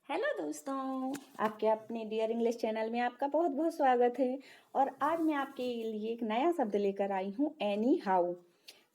Hello दोस्तों, आपके अपने डियर इंग्लिश चैनल में आपका बहुत बहुत स्वागत है। और आज मैं आपके लिए एक नया शब्द लेकर आई हूँ, एनी हाउ,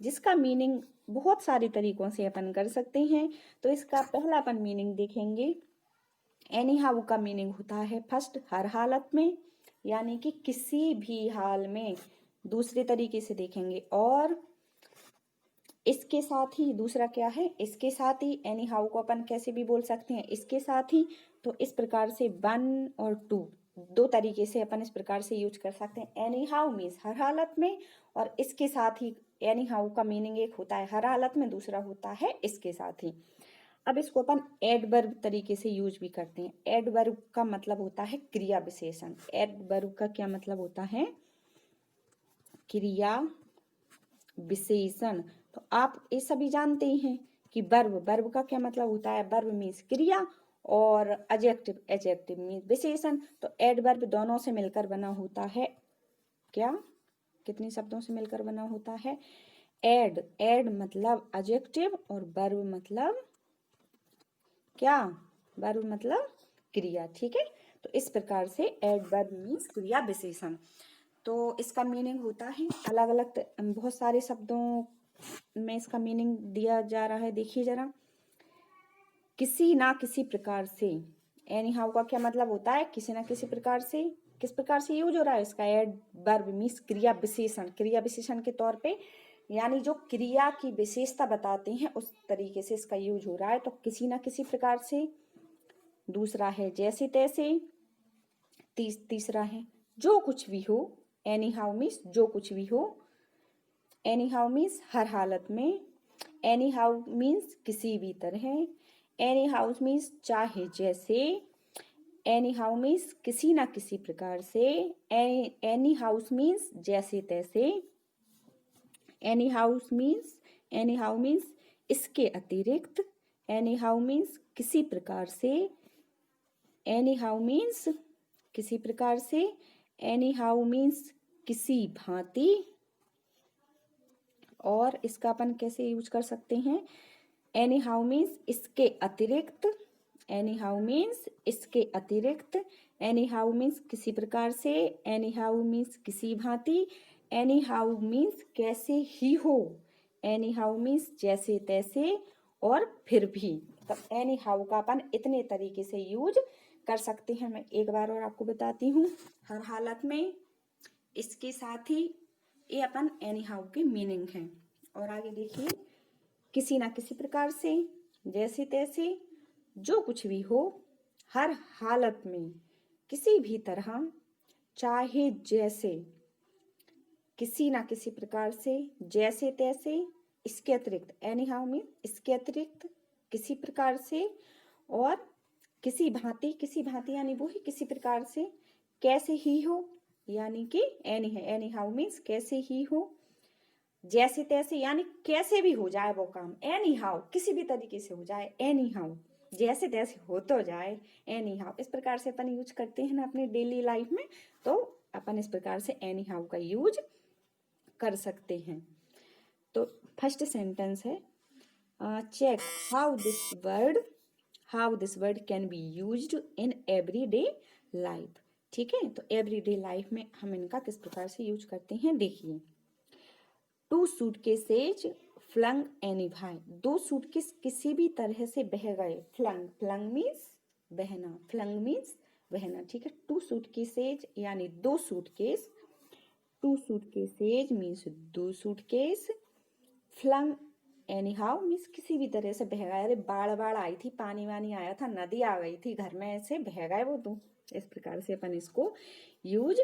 जिसका मीनिंग बहुत सारे तरीकों से अपन कर सकते हैं। तो इसका पहला अपन मीनिंग देखेंगे। एनी हाउ का मीनिंग होता है फर्स्ट, हर हालत में, यानी कि किसी भी हाल में। दूसरे तरीके से देखेंगे और इसके साथ ही, दूसरा क्या है, इसके साथ ही। एनी हाउ को अपन कैसे भी बोल सकते हैं, इसके साथ ही। तो इस प्रकार से वन और टू, दो तरीके से अपन इस प्रकार से यूज कर सकते हैं। एनी हाउ मीन्स हर हालत में, और इसके साथ ही। एनी हाउ का मीनिंग एक होता है हर हालत में, दूसरा होता है इसके साथ ही। अब इसको अपन एडवर्ब तरीके से यूज भी करते हैं। एडवर्ब का मतलब होता है क्रिया विशेषण। एडवर्ब का क्या मतलब होता है? क्रिया विशेषण। तो आप ये सभी जानते ही हैं कि वर्ब का क्या मतलब होता है। वर्ब मीन्स क्रिया, और एडजेक्टिव मीन्स विशेषण। तो एडवर्ब दोनों से मिलकर बना होता है क्या? कितने शब्दों से मिलकर बना होता है? एड मतलब एडजेक्टिव, और वर्ब मतलब क्या? वर्ब मतलब क्रिया। ठीक है, तो इस प्रकार से एडवर्ब मीन्स क्रिया विशेषण। तो इसका मीनिंग होता है अलग अलग, बहुत सारे शब्दों में इसका मीनिंग दिया जा रहा है। देखिए जरा, किसी ना किसी प्रकार से। एनी हाउ का क्या मतलब होता है? किसी ना किसी प्रकार से। किस प्रकार से यूज हो रहा है इसका? एडवर्ब मीन्स क्रिया विशेषण। क्रिया विशेषण के तौर पे, यानी जो क्रिया की विशेषता बताते हैं उस तरीके से इसका यूज हो रहा है। तो किसी ना किसी प्रकार से। दूसरा है जैसे तैसे। तीसरा है जो कुछ भी हो। एनी हाउ मीन्स जो कुछ भी हो। एनी हाउ मीन्स हर हालत में। एनी हाउ मीन्स किसी भी तरह। एनी हाउ मीन्स चाहे जैसे। एनी हाउ मीन्स किसी ना किसी प्रकार से। एनी हाउस मीन्स जैसे तैसे। एनी हाउ मीन्स इसके अतिरिक्त। एनी हाउ मीन्स किसी प्रकार से। एनी हाउ मीन्स किसी प्रकार से। एनी हाउ मीन्स किसी भांति। और इसका अपन कैसे यूज कर सकते हैं? एनी हाउ मीन्स इसके अतिरिक्त। एनी हाउ मीन्स इसके अतिरिक्त। एनी हाउ मीन्स किसी प्रकार से। एनी हाउ मीन्स किसी भांति। एनी हाउ मीन्स कैसे ही हो। एनी हाउ मीन्स जैसे तैसे, और फिर भी। तो एनी हाउ का अपन इतने तरीके से यूज कर सकते हैं। मैं एक बार और आपको बताती हूँ। हर हालत में, इसके साथ ही, ये अपन एनी हाउ के मीनिंग हैं। और आगे देखिए, किसी ना किसी प्रकार से, जैसे तैसे, जो कुछ भी हो, हर हालत में, किसी भी तरह, चाहे जैसे, किसी ना किसी प्रकार से, जैसे तैसे, इसके अतिरिक्त। एनी हाउ मीन इसके अतिरिक्त, किसी प्रकार से, और किसी भांति यानी वो ही किसी प्रकार से, कैसे ही हो, यानी कि एनी हाउ मीन्स कैसे ही हो, जैसे तैसे यानी कैसे भी हो जाए वो काम। एनी हाउ किसी भी तरीके से हो जाए, एनी हाउ जैसे तैसे हो तो जाए, एनी हाउ। इस प्रकार से अपन यूज करते हैं ना अपने डेली लाइफ में। तो अपन इस प्रकार से एनी हाउ का यूज कर सकते हैं। तो फर्स्ट सेंटेंस है, check how this word can be used in everyday life. ठीक है, तो एवरीडे लाइफ में हम इनका किस प्रकार से यूज करते हैं, देखिए। टू सूटकेसेज फ्लंग एनी भाई। दो सूटकेस किसी भी तरह से बह गए। फ्लंग मीन्स बहना, फ्लंग मीन्स बहना। ठीक है, टू सूटकेसेज यानी दो सूटकेस। टू सूटकेसेज मीन्स दो suitcase. Flung anyhow means किसी भी तरह से बह गए। अरे बाढ़ आई थी, पानी वानी आया था, नदी आ गई थी, घर में ऐसे बह गए वो तो। इस प्रकार से अपन इसको यूज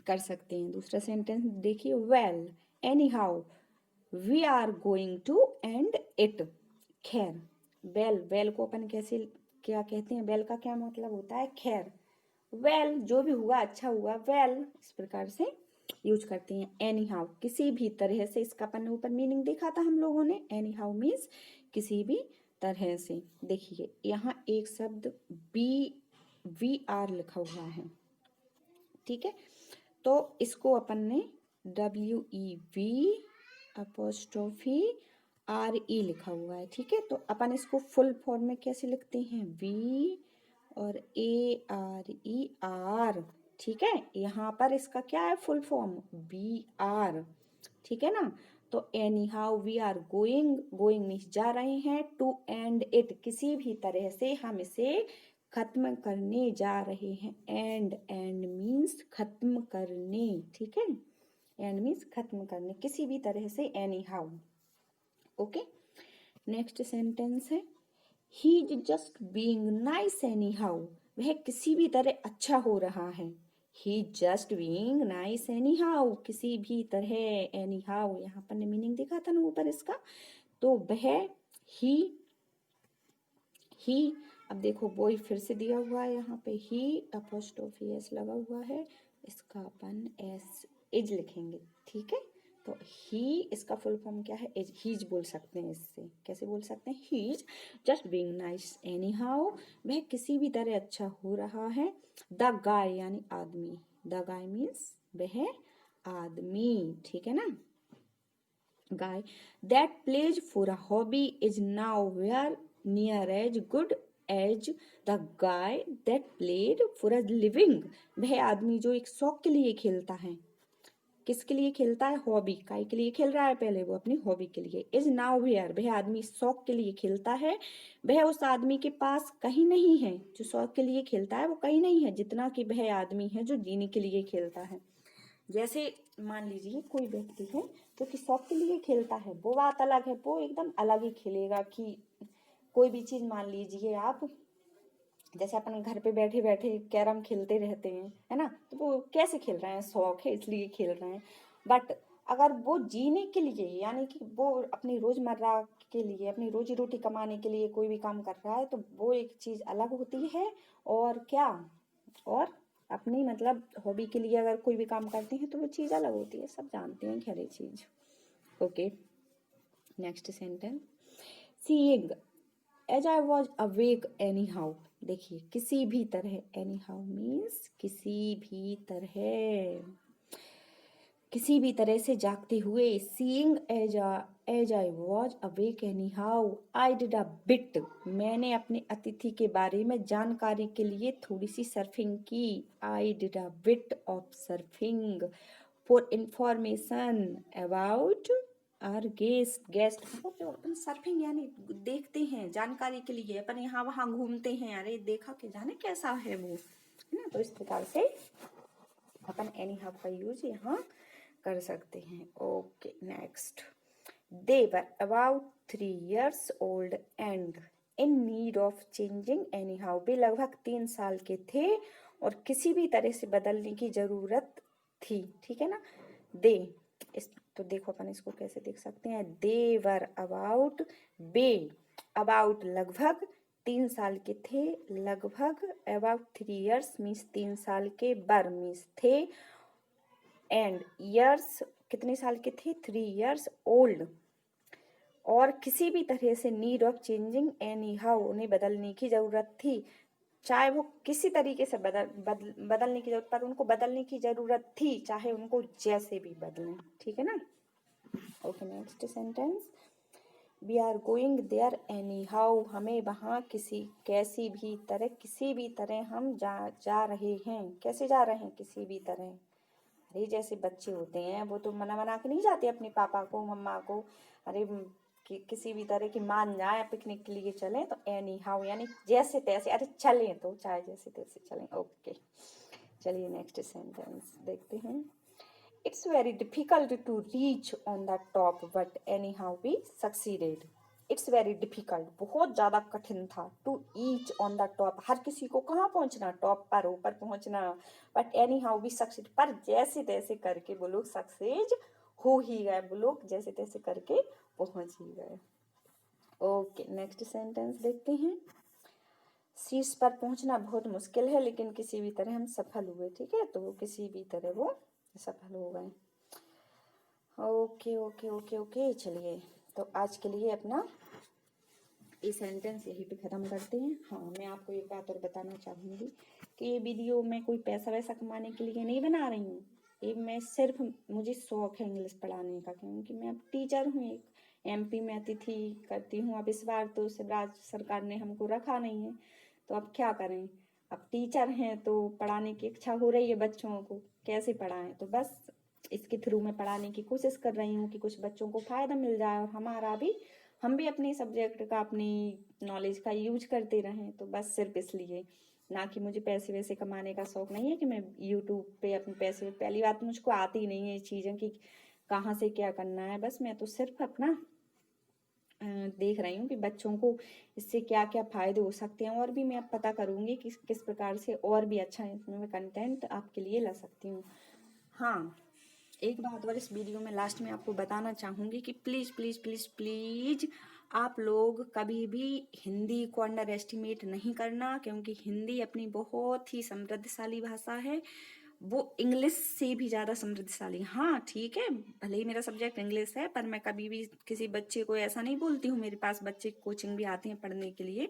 कर सकते हैं। दूसरा सेंटेंस देखिए, well anyhow we are going to end it. खैर, वेल को अपन कैसे क्या कहते हैं? वेल का क्या मतलब होता है? खैर। वेल जो भी हुआ अच्छा हुआ, वेल इस प्रकार से यूज करते हैं। एनी हाउ किसी भी तरह से, इसका अपन ऊपर मीनिंग देखा था हम लोगों ने। एनी हाउ मीन्स किसी भी तरह से। देखिए यहाँ एक शब्द वी आर लिखा हुआ है। ठीक है, तो इसको अपन ने WEV'(RE) लिखा हुआ है। ठीक है, तो अपन इसको फुल फॉर्म में कैसे लिखते हैं? और ARER, ठीक है। यहाँ पर इसका क्या है फुल फॉर्म, BR, ठीक है ना। तो anyhow we are going, going means जा रहे हैं, टू एंड इट किसी भी तरह से हम इसे खत्म करने जा रहे हैं। एंड मीन्स खत्म करने, ठीक है। एंड मीन्स खत्म करने किसी भी तरह से, anyhow. Okay, next sentence है he is just being nice anyhow, वह किसी भी तरह अच्छा हो रहा है। He just being nice anyhow, किसी भी तरह, एनी हाउ यहाँ पर मीनिंग दिखा था ना ऊपर इसका। तो वह, ही अब देखो बॉय फिर से दिया हुआ है यहाँ पे, ही अपोस्ट्रोफी एस लगा हुआ है, इसका अपन एस इज लिखेंगे, ठीक है। तो ही इसका फुल फॉर्म क्या है, इज, हीज बोल सकते हैं। इससे कैसे बोल सकते हैं, he's just being nice anyhow, वह किसी भी तरह अच्छा हो रहा है। द गाय यानी आदमी, द गाय मीन्स वह आदमी, ठीक है ना। Guy that plays for a hobby is nowhere near as good as the guy that played for a living, वह आदमी जो एक शौक के लिए खेलता है, किसके लिए खेलता है, हॉबी, काय के लिए खेल रहा है, पहले वो अपनी हॉबी के लिए। इज नाउ वेयर, वह आदमी शौक के लिए खेलता है, वह उस आदमी के पास कहीं नहीं है, जो शौक के लिए खेलता है वो कहीं नहीं है जितना कि वह आदमी है जो जीने के लिए खेलता है। जैसे मान लीजिए कोई व्यक्ति है जो कि शौक के लिए खेलता है, वो बात अलग है, वो एकदम अलग ही खेलेगा। कि कोई भी चीज मान लीजिए आप, जैसे अपन घर पे बैठे बैठे कैरम खेलते रहते हैं, है ना, तो वो कैसे खेल रहे हैं, शौक है इसलिए खेल रहे हैं। बट अगर वो जीने के लिए, यानी कि वो अपनी रोजमर्रा के लिए, अपनी रोजी रोटी कमाने के लिए कोई भी काम कर रहा है, तो वो एक चीज अलग होती है। और क्या, और अपनी मतलब हॉबी के लिए अगर कोई भी काम करते हैं तो वो चीज अलग होती है, सब जानते हैं खैर ये चीज। Okay, next sentence, seeing as I was awake anyhow, देखिए किसी भी तरह, एनी हाउ मीन्स किसी भी तरह, किसी भी तरह से जागते हुए। Seeing as I was awake anyhow I did a bit, मैंने अपने अतिथि के बारे में जानकारी के लिए थोड़ी सी सर्फिंग की। आई did a bit of surfing for information about our guest मतलब जो अपन सर्फिंग यानी देखते हैं जानकारी के लिए, अपन यहाँ वहाँ घूमते हैं, अरे देखा कि जाने कैसा है वो, है ना। तो इस प्रकार से अपन एनी हाउ का यूज यहाँ कर सकते हैं। Okay, next, they were about 3 years old and in need of changing anyhow, वे लगभग 3 साल के थे और किसी भी तरह से बदलने की जरूरत थी, ठीक है ना। दे, इस तो देखो अपन इसको कैसे देख सकते हैं, दे वर अबाउट, बे अबाउट लगभग, 3 साल के थे, लगभग अबाउट 3 years मीन्स 3 साल के, बर मीन्स थे, एंड ईयर्स कितने साल के थे, 3 years ओल्ड, और किसी भी तरह से need of changing any how, उन्हें बदलने की जरूरत थी। चाहे वो किसी तरीके से बदलने की जरूरत, पर उनको बदलने की जरूरत थी, चाहे उनको जैसे भी बदलें, ठीक है ना। Okay, next sentence, we are going there anyhow, हमें वहाँ कैसी भी तरह, किसी भी तरह हम जा रहे हैं। कैसे जा रहे हैं, किसी भी तरह। अरे जैसे बच्चे होते हैं वो तो मना मना के नहीं जाते अपने पापा को मम्मा को, अरे किसी भी तरह की मान जाए पिकनिक के लिए चलें तो एनी हाउ यानी जैसे तैसे, अरे चलें तो चाहे जैसे तैसे चलें। ओके, चलिए नेक्स्ट सेंटेंस देखते हैं, it's very difficult to reach on the top but anyhow we succeeded, it's very difficult बहुत ज़्यादा कठिन था, to reach on the top, हर किसी को कहाँ पहुँचना, टॉप पर, ऊपर पहुँचना, but anyhow we succeed, पर जैसे तैसे करके वो लोग सक्सेस हो ही गए, वो लोग जैसे तैसे करके पहुँच ही गए। ओके, नेक्स्ट सेंटेंस देखते हैं, शीर्ष पर पहुँचना बहुत मुश्किल है लेकिन किसी भी तरह हम सफल हुए, ठीक है, तो वो किसी भी तरह वो सफल हो गए। ओके ओके ओके ओके, चलिए तो आज के लिए अपना ये सेंटेंस यहीं पे ख़त्म करते हैं। हाँ, मैं आपको एक बात और बताना चाहूँगी कि ये वीडियो मैं कोई पैसा वैसा कमाने के लिए नहीं बना रही हूँ, ये मैं सिर्फ, मुझे शौक है इंग्लिश पढ़ाने का, क्योंकि मैं अब टीचर हूँ, एक MP में अतिथि करती हूँ। अब इस बार तो शिवराज सरकार ने हमको रखा नहीं है, तो अब क्या करें, अब टीचर हैं तो पढ़ाने की इच्छा हो रही है बच्चों को, कैसे पढ़ाएं, तो बस इसके थ्रू मैं पढ़ाने की कोशिश कर रही हूँ कि कुछ बच्चों को फ़ायदा मिल जाए और हम भी अपने सब्जेक्ट का, अपनी नॉलेज का यूज करते रहें। तो बस सिर्फ इसलिए, ना कि मुझे पैसे वैसे कमाने का शौक नहीं है कि मैं यूट्यूब पे अपने पैसे, पहली बात तो मुझको आती नहीं है ये चीज़ें कि कहाँ से क्या करना है। बस मैं तो सिर्फ अपना देख रही हूँ कि बच्चों को इससे क्या क्या फ़ायदे हो सकते हैं, और भी मैं अब पता करूँगी कि किस प्रकार से और भी अच्छा इसमें मैं कंटेंट आपके लिए ला सकती हूँ। हाँ, एक बात और इस वीडियो में लास्ट में आपको बताना चाहूँगी कि प्लीज़ प्लीज़ प्लीज़ प्लीज़ आप लोग कभी भी हिंदी को अंडर एस्टिमेट नहीं करना, क्योंकि हिंदी अपनी बहुत ही समृद्धशाली भाषा है। वो इंग्लिश से भी ज़्यादा समृद्धशाली। हाँ ठीक है, भले ही मेरा सब्जेक्ट इंग्लिश है, पर मैं कभी भी किसी बच्चे को ऐसा नहीं बोलती हूँ। मेरे पास बच्चे कोचिंग भी आते हैं पढ़ने के लिए,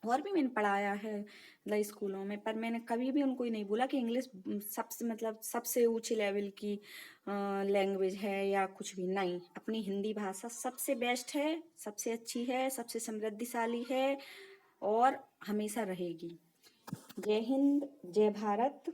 और भी मैंने पढ़ाया है मतलब स्कूलों में, पर मैंने कभी भी उनको ये नहीं बोला कि इंग्लिश सबसे मतलब सबसे ऊंचे लेवल की लैंग्वेज है या कुछ भी नहीं। अपनी हिंदी भाषा सबसे बेस्ट है, सबसे अच्छी है, सबसे समृद्धशाली है और हमेशा रहेगी। जय हिंद, जय भारत।